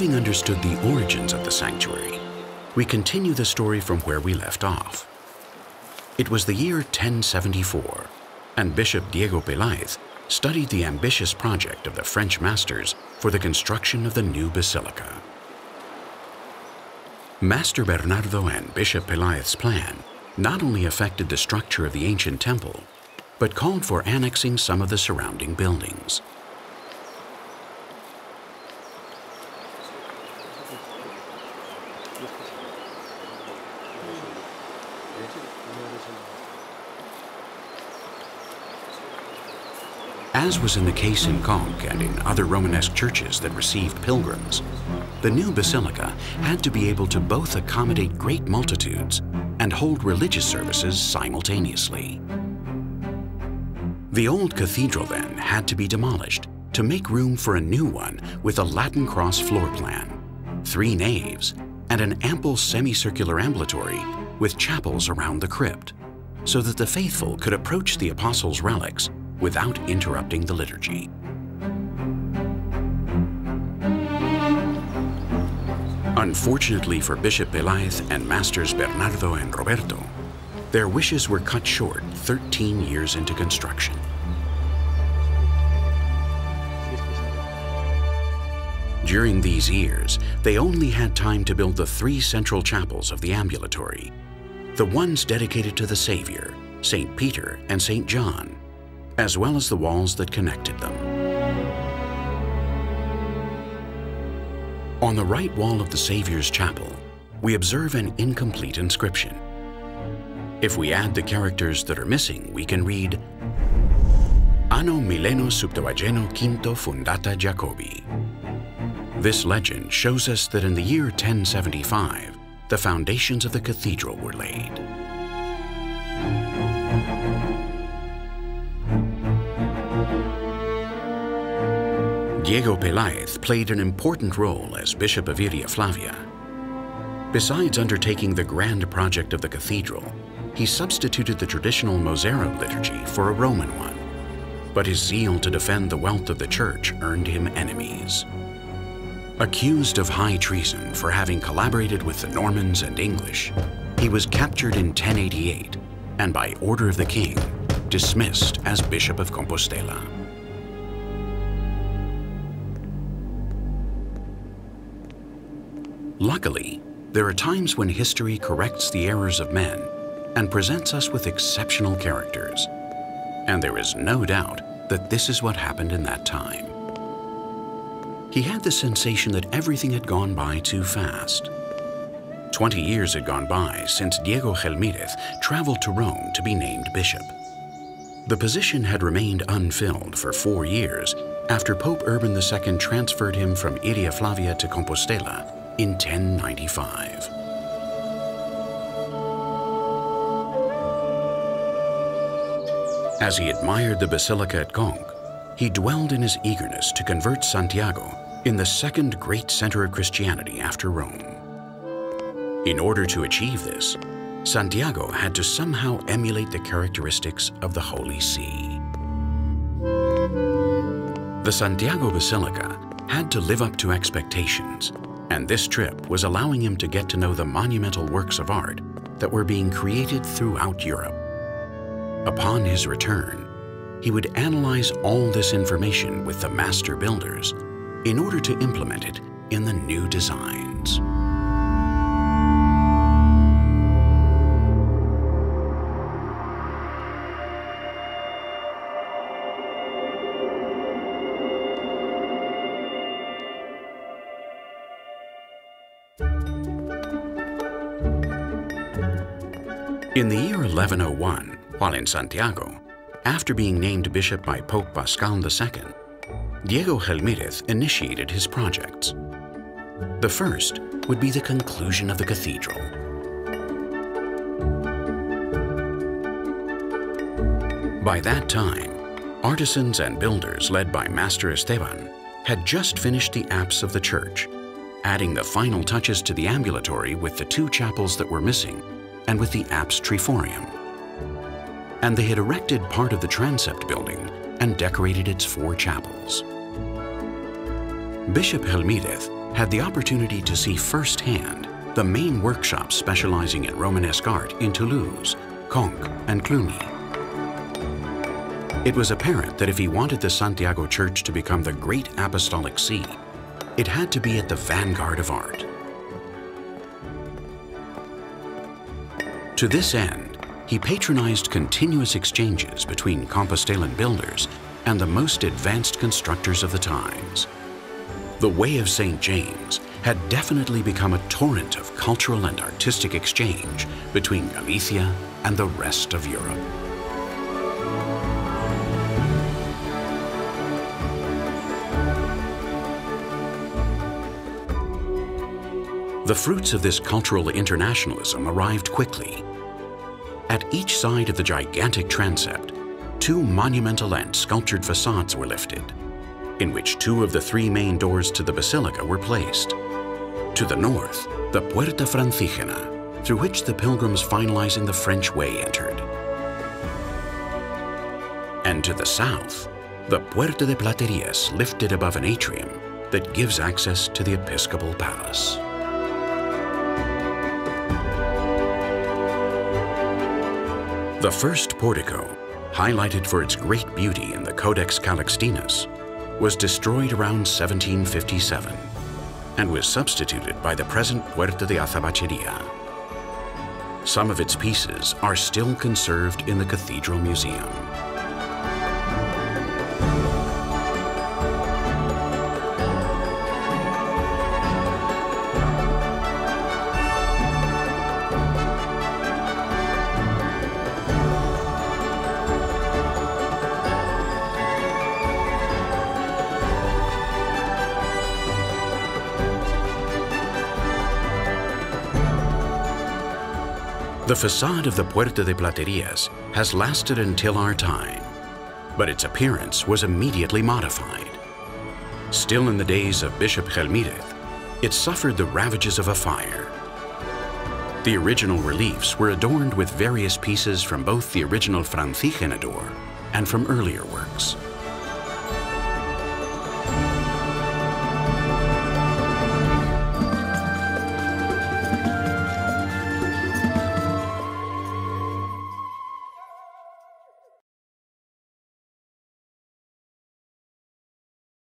Having understood the origins of the sanctuary, we continue the story from where we left off. It was the year 1074, and Bishop Diego Peláez studied the ambitious project of the French masters for the construction of the new basilica. Master Bernardo and Bishop Peláez's plan not only affected the structure of the ancient temple, but called for annexing some of the surrounding buildings. As was in the case in Conques and in other Romanesque churches that received pilgrims, the new basilica had to be able to both accommodate great multitudes and hold religious services simultaneously. The old cathedral then had to be demolished to make room for a new one with a Latin cross floor plan, 3 naves, and an ample semicircular ambulatory with chapels around the crypt, so that the faithful could approach the apostles' relics without interrupting the liturgy. Unfortunately for Bishop Peláez and Masters Bernardo and Roberto, their wishes were cut short 13 years into construction. During these years, they only had time to build the 3 central chapels of the ambulatory, the ones dedicated to the Savior, St. Peter and St. John, as well as the walls that connected them. On the right wall of the Savior's chapel, we observe an incomplete inscription. If we add the characters that are missing, we can read Anno milleno septuageno quinto fundata Jacobi. This legend shows us that in the year 1075, the foundations of the cathedral were laid. Diego Peláez played an important role as Bishop of Iria Flavia. Besides undertaking the grand project of the cathedral, he substituted the traditional Mozero liturgy for a Roman one, but his zeal to defend the wealth of the church earned him enemies. Accused of high treason for having collaborated with the Normans and English, he was captured in 1088 and by order of the king, dismissed as Bishop of Compostela. Luckily, there are times when history corrects the errors of men and presents us with exceptional characters. And there is no doubt that this is what happened in that time. He had the sensation that everything had gone by too fast. 20 years had gone by since Diego Gelmírez traveled to Rome to be named bishop. The position had remained unfilled for 4 years after Pope Urban II transferred him from Iria Flavia to Compostela in 1095. As he admired the basilica at Conques, he dwelled in his eagerness to convert Santiago in the second great center of Christianity after Rome. In order to achieve this, Santiago had to somehow emulate the characteristics of the Holy See. The Santiago Basilica had to live up to expectations, and this trip was allowing him to get to know the monumental works of art that were being created throughout Europe. Upon his return, he would analyze all this information with the master builders in order to implement it in the new designs. In the year 1101, while in Santiago, after being named bishop by Pope Pascal II, Diego Gelmírez initiated his projects. The first would be the conclusion of the cathedral. By that time, artisans and builders led by Master Esteban had just finished the apse of the church, adding the final touches to the ambulatory with the 2 chapels that were missing and with the apse triforium. And they had erected part of the transept building and decorated its 4 chapels. Bishop Gelmírez had the opportunity to see firsthand the main workshops specializing in Romanesque art in Toulouse, Conques, and Cluny. It was apparent that if he wanted the Santiago Church to become the great apostolic see, it had to be at the vanguard of art. To this end, he patronized continuous exchanges between Compostelan builders and the most advanced constructors of the times. The Way of St. James had definitely become a torrent of cultural and artistic exchange between Galicia and the rest of Europe. The fruits of this cultural internationalism arrived quickly. At each side of the gigantic transept, two monumental and sculptured facades were lifted, in which two of the three main doors to the basilica were placed. To the north, the Puerta Francígena, through which the pilgrims finalizing the French way entered. And to the south, the Puerta de Platerías lifted above an atrium that gives access to the episcopal palace. The first portico, highlighted for its great beauty in the Codex Calixtinus, was destroyed around 1757 and was substituted by the present Puerta de Azabacheria. Some of its pieces are still conserved in the Cathedral Museum. The facade of the Puerta de Platerías has lasted until our time, but its appearance was immediately modified. Still in the days of Bishop Gelmírez, it suffered the ravages of a fire. The original reliefs were adorned with various pieces from both the original Francígena door and from earlier works.